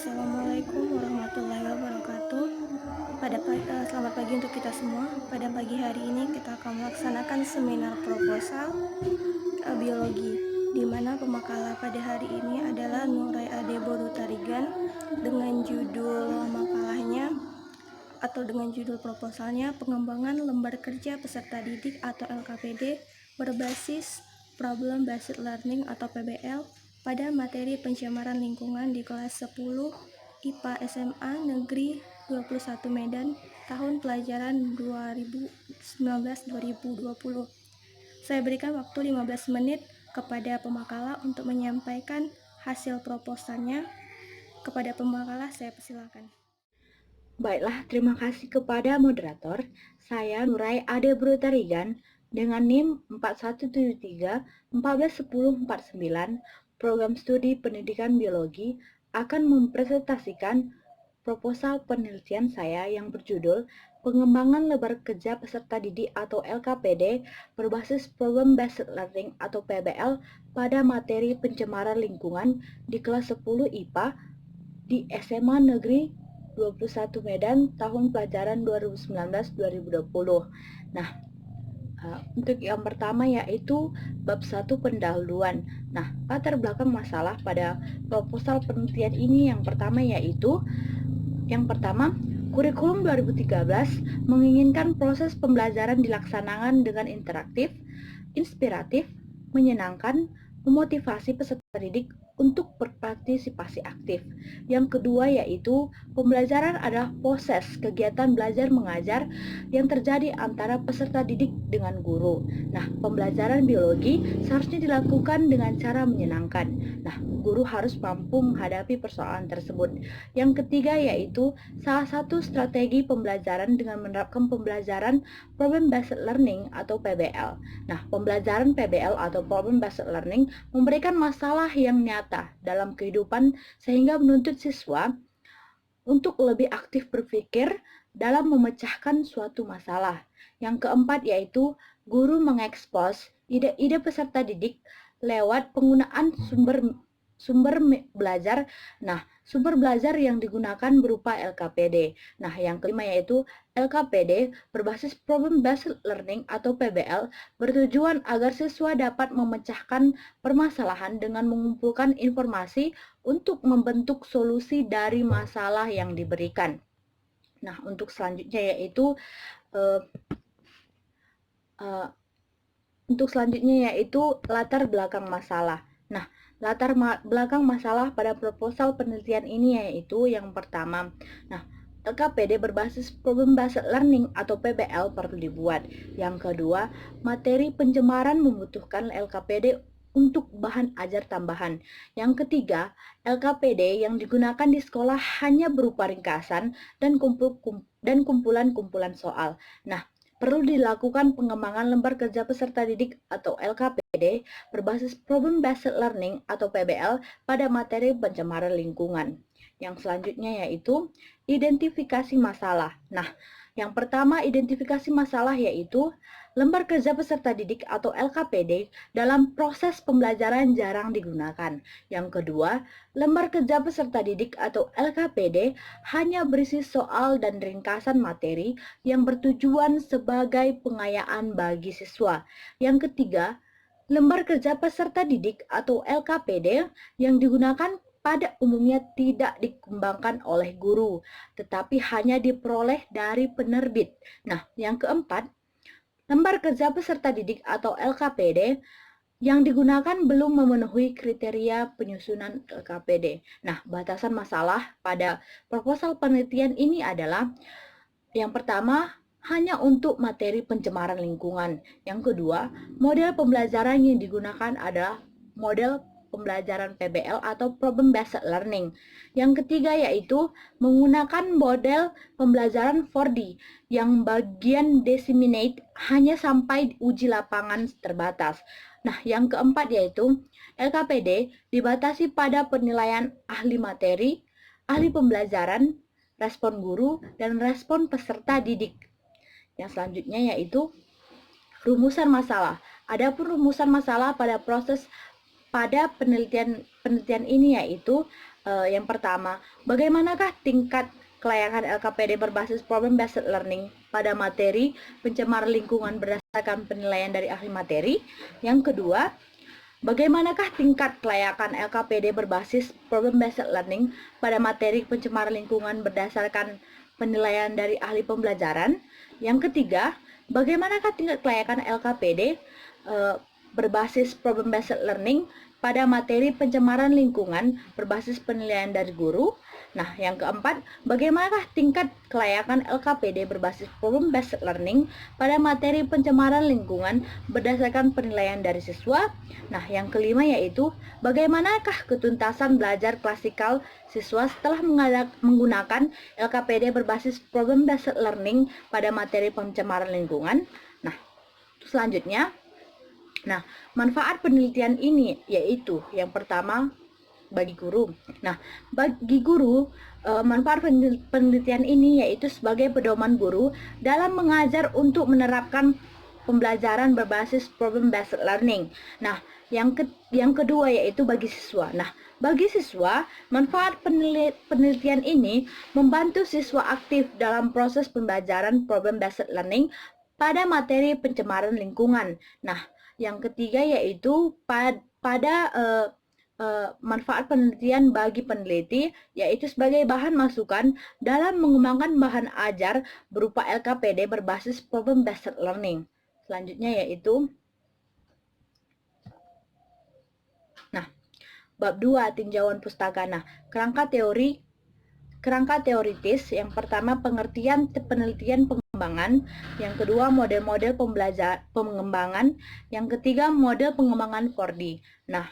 Assalamualaikum warahmatullahi wabarakatuh. Selamat pagi untuk kita semua. Pada pagi hari ini kita akan melaksanakan seminar proposal biologi, di mana pemakalah pada hari ini adalah Nurai Ade Borutarigan dengan judul makalahnya atau dengan judul proposalnya pengembangan lembar kerja peserta didik atau LKPD berbasis Problem Based Learning atau PBL pada materi pencemaran lingkungan di kelas 10 IPA SMA Negeri 21 Medan tahun pelajaran 2019-2020. Saya berikan waktu 15 menit kepada pemakalah untuk menyampaikan hasil proposalnya. Kepada pemakalah saya persilakan. Baiklah, terima kasih kepada moderator. Saya Nurai Ade Brutarigan dengan NIM 4173-141049 Program Studi Pendidikan Biologi akan mempresentasikan proposal penelitian saya yang berjudul Pengembangan Lebar Kerja Peserta Didik atau LKPD berbasis Problem Based Learning atau PBL pada materi pencemaran lingkungan di kelas 10 IPA di SMA Negeri 21 Medan tahun pelajaran 2019-2020. Nah, untuk yang pertama yaitu bab 1 pendahuluan. Nah, latar belakang masalah pada proposal penelitian ini yang pertama yaitu kurikulum 2013 menginginkan proses pembelajaran dilaksanakan dengan interaktif, inspiratif, menyenangkan, memotivasi peserta didik untuk berpartisipasi aktif. Yang kedua yaitu pembelajaran adalah proses kegiatan belajar mengajar yang terjadi antara peserta didik dengan guru. Nah, pembelajaran biologi seharusnya dilakukan dengan cara menyenangkan. Nah, guru harus mampu menghadapi persoalan tersebut. Yang ketiga yaitu salah satu strategi pembelajaran dengan menerapkan pembelajaran Problem Based Learning atau PBL. Nah, pembelajaran PBL atau Problem Based Learning memberikan masalah yang nyata dalam kehidupan sehingga menuntut siswa untuk lebih aktif berpikir dalam memecahkan suatu masalah. Yang keempat yaitu guru mengekspos ide-ide peserta didik lewat penggunaan sumber belajar. Nah, sumber belajar yang digunakan berupa LKPD. Nah, yang kelima yaitu LKPD berbasis Problem Based Learning atau PBL bertujuan agar siswa dapat memecahkan permasalahan dengan mengumpulkan informasi untuk membentuk solusi dari masalah yang diberikan. Nah, untuk selanjutnya yaitu latar belakang masalah. Nah, latar belakang masalah pada proposal penelitian ini yaitu yang pertama. Nah, LKPD berbasis Problem Based Learning atau PBL perlu dibuat. Yang kedua, materi pencemaran membutuhkan LKPD untuk bahan ajar tambahan. Yang ketiga, LKPD yang digunakan di sekolah hanya berupa ringkasan dan kumpulan-kumpulan soal. Nah, perlu dilakukan pengembangan lembar kerja peserta didik atau LKPD berbasis Problem Based Learning atau PBL pada materi pencemaran lingkungan. Yang selanjutnya yaitu identifikasi masalah. Nah, yang pertama identifikasi masalah yaitu lembar kerja peserta didik atau LKPD dalam proses pembelajaran jarang digunakan. Yang kedua, lembar kerja peserta didik atau LKPD hanya berisi soal dan ringkasan materi yang bertujuan sebagai pengayaan bagi siswa. Yang ketiga, lembar kerja peserta didik atau LKPD yang digunakan pada umumnya tidak dikembangkan oleh guru, tetapi hanya diperoleh dari penerbit. Nah, yang keempat, lembar kerja peserta didik atau LKPD yang digunakan belum memenuhi kriteria penyusunan LKPD. Nah, batasan masalah pada proposal penelitian ini adalah yang pertama, hanya untuk materi pencemaran lingkungan. Yang kedua, model pembelajaran yang digunakan adalah model pembelajaran PBL atau Problem Based Learning. Yang ketiga yaitu menggunakan model pembelajaran 4D yang bagian disseminate hanya sampai uji lapangan terbatas. Nah, yang keempat yaitu LKPD dibatasi pada penilaian ahli materi, ahli pembelajaran, respon guru, dan respon peserta didik. Yang selanjutnya yaitu rumusan masalah. Adapun rumusan masalah pada penelitian ini yaitu Yang pertama, bagaimanakah tingkat kelayakan LKPD berbasis problem based learning pada materi pencemar lingkungan berdasarkan penilaian dari ahli materi? Yang kedua, bagaimanakah tingkat kelayakan LKPD berbasis problem based learning pada materi pencemar lingkungan berdasarkan penilaian dari ahli pembelajaran? Yang ketiga, bagaimanakah tingkat kelayakan LKPD berbasis problem based learning pada materi pencemaran lingkungan berbasis penilaian dari guru? Nah, yang keempat, bagaimanakah tingkat kelayakan LKPD berbasis problem based learning pada materi pencemaran lingkungan berdasarkan penilaian dari siswa? Nah, yang kelima yaitu bagaimanakah ketuntasan belajar klasikal siswa setelah menggunakan LKPD berbasis problem based learning pada materi pencemaran lingkungan? Nah, selanjutnya, manfaat penelitian ini yaitu yang pertama bagi guru. Nah, bagi guru, manfaat penelitian ini yaitu sebagai pedoman guru dalam mengajar untuk menerapkan pembelajaran berbasis problem based learning. Nah, yang kedua yaitu bagi siswa. Nah, bagi siswa, manfaat penelitian ini membantu siswa aktif dalam proses pembelajaran problem based learning pada materi pencemaran lingkungan. Nah, yang ketiga yaitu pada manfaat penelitian bagi peneliti, yaitu sebagai bahan masukan dalam mengembangkan bahan ajar berupa LKPD berbasis problem based learning. Selanjutnya yaitu bab 2 tinjauan pustaka. Nah, kerangka teoritis, yang pertama pengertian penelitian pengembangan, yang kedua model-model pengembangan, yang ketiga model pengembangan 4D. Nah,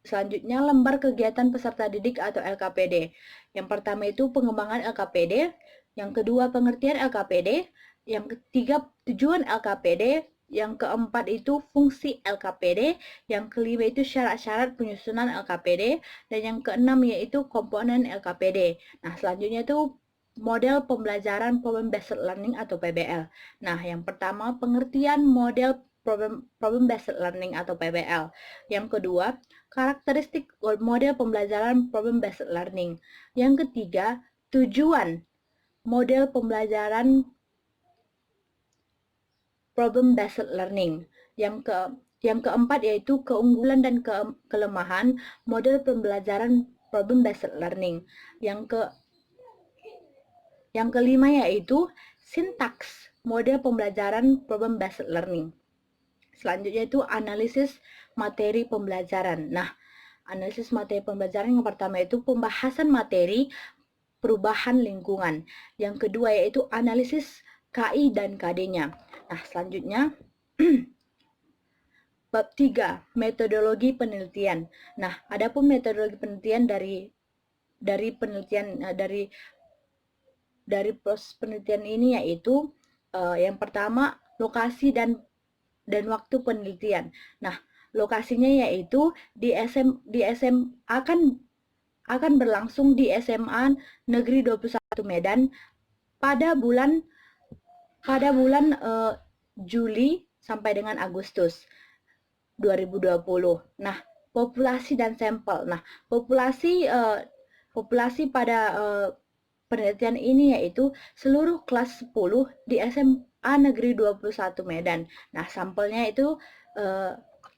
selanjutnya lembar kegiatan peserta didik atau LKPD. Yang pertama itu pengembangan LKPD, yang kedua pengertian LKPD, yang ketiga tujuan LKPD, yang keempat itu fungsi LKPD, yang kelima itu syarat-syarat penyusunan LKPD, dan yang keenam yaitu komponen LKPD. Nah, selanjutnya itu model pembelajaran problem based learning atau PBL. Nah, yang pertama pengertian model problem based learning atau PBL. Yang kedua, karakteristik model pembelajaran problem based learning. Yang ketiga, tujuan model pembelajaran problem based learning. Yang keempat yaitu keunggulan dan kelemahan model pembelajaran problem based learning. Yang kelima yaitu sintaks model pembelajaran problem based learning. Selanjutnya itu analisis materi pembelajaran. Nah, analisis materi pembelajaran yang pertama itu pembahasan materi perubahan lingkungan. Yang kedua yaitu analisis KI dan KD-nya. Nah, selanjutnya bab 3, metodologi penelitian. Nah, adapun metodologi penelitian dari penelitian dari proses penelitian ini yaitu yang pertama lokasi dan waktu penelitian. Nah, lokasinya yaitu di akan berlangsung di SMA Negeri 21 Medan pada bulan Juli sampai dengan Agustus 2020. Nah, populasi dan sampel. Nah, populasi pada penelitian ini yaitu seluruh kelas 10 di SMA Negeri 21 Medan. Nah, sampelnya itu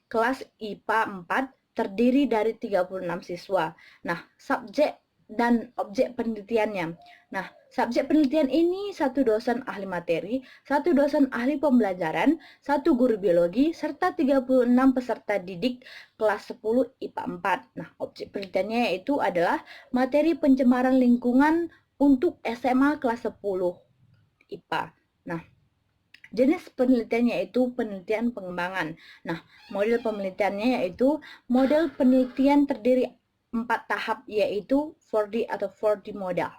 kelas IPA 4 terdiri dari 36 siswa. Nah, subjek dan objek penelitiannya. Nah, subjek penelitian ini satu dosen ahli materi, satu dosen ahli pembelajaran, satu guru biologi, serta 36 peserta didik kelas 10 IPA 4. Nah, objek penelitiannya yaitu adalah materi pencemaran lingkungan untuk SMA kelas 10 IPA. Nah, jenis penelitiannya yaitu penelitian pengembangan. Nah, model penelitiannya yaitu model penelitian terdiri 4 tahap yaitu 4D atau 4D model.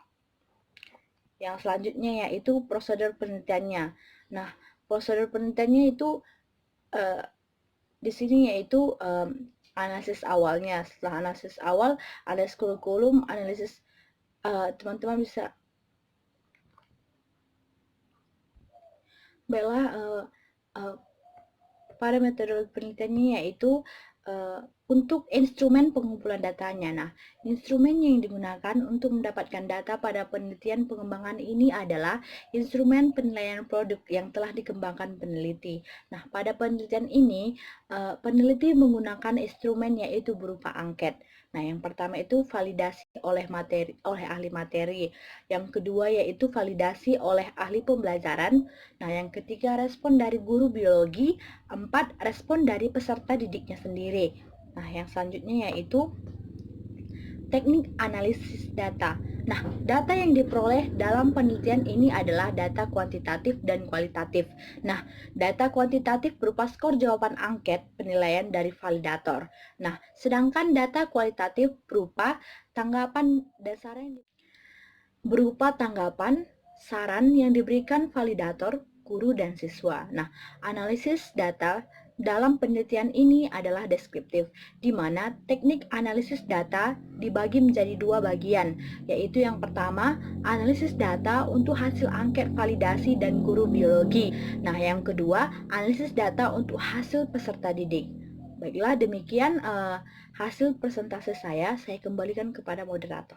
Yang selanjutnya yaitu prosedur penelitiannya. Nah, prosedur penelitiannya itu di sini yaitu analisis awalnya. Setelah analisis awal, analisis kurikulum, analisis teman-teman bisa baiklah pada metode penelitiannya yaitu untuk instrumen pengumpulan datanya. Nah, instrumen yang digunakan untuk mendapatkan data pada penelitian pengembangan ini adalah instrumen penilaian produk yang telah dikembangkan peneliti. Nah, pada penelitian ini, peneliti menggunakan instrumen yaitu berupa angket. Nah, yang pertama itu validasi oleh ahli materi. Yang kedua yaitu validasi oleh ahli pembelajaran. Nah, yang ketiga respon dari guru biologi. 4. Respon dari peserta didiknya sendiri. Nah, yang selanjutnya yaitu teknik analisis data. Nah, data yang diperoleh dalam penelitian ini adalah data kuantitatif dan kualitatif. Nah, data kuantitatif berupa skor jawaban angket penilaian dari validator. Nah, sedangkan data kualitatif berupa tanggapan saran yang diberikan validator, guru, dan siswa. Nah, analisis data dalam penelitian ini adalah deskriptif, di mana teknik analisis data dibagi menjadi dua bagian, yaitu yang pertama, analisis data untuk hasil angket validasi dan guru biologi. Nah, yang kedua, analisis data untuk hasil peserta didik. Baiklah, demikian hasil presentasi saya kembalikan kepada moderator.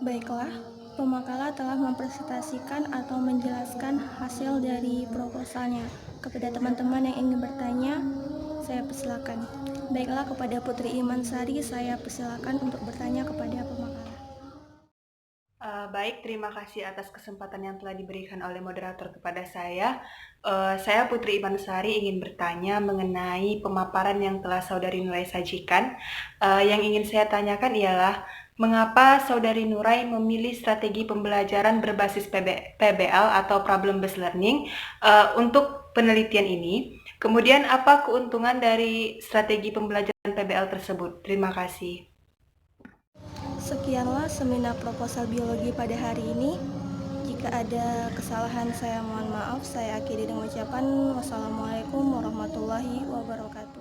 Baiklah, pemakala telah mempresentasikan atau menjelaskan hasil dari proposalnya. Kepada teman-teman yang ingin bertanya, saya persilakan. Baiklah, kepada Putri Imansari, saya persilakan untuk bertanya kepada pemakala. Baik, terima kasih atas kesempatan yang telah diberikan oleh moderator kepada saya. Saya Putri Imansari ingin bertanya mengenai pemaparan yang telah Saudari Nurai sajikan. Yang ingin saya tanyakan ialah, mengapa Saudari Nurai memilih strategi pembelajaran berbasis PBL atau Problem Based Learning untuk penelitian ini? Kemudian apa keuntungan dari strategi pembelajaran PBL tersebut? Terima kasih. Sekianlah seminar proposal biologi pada hari ini. Jika ada kesalahan saya mohon maaf. Saya akhiri dengan ucapan wassalamualaikum warahmatullahi wabarakatuh.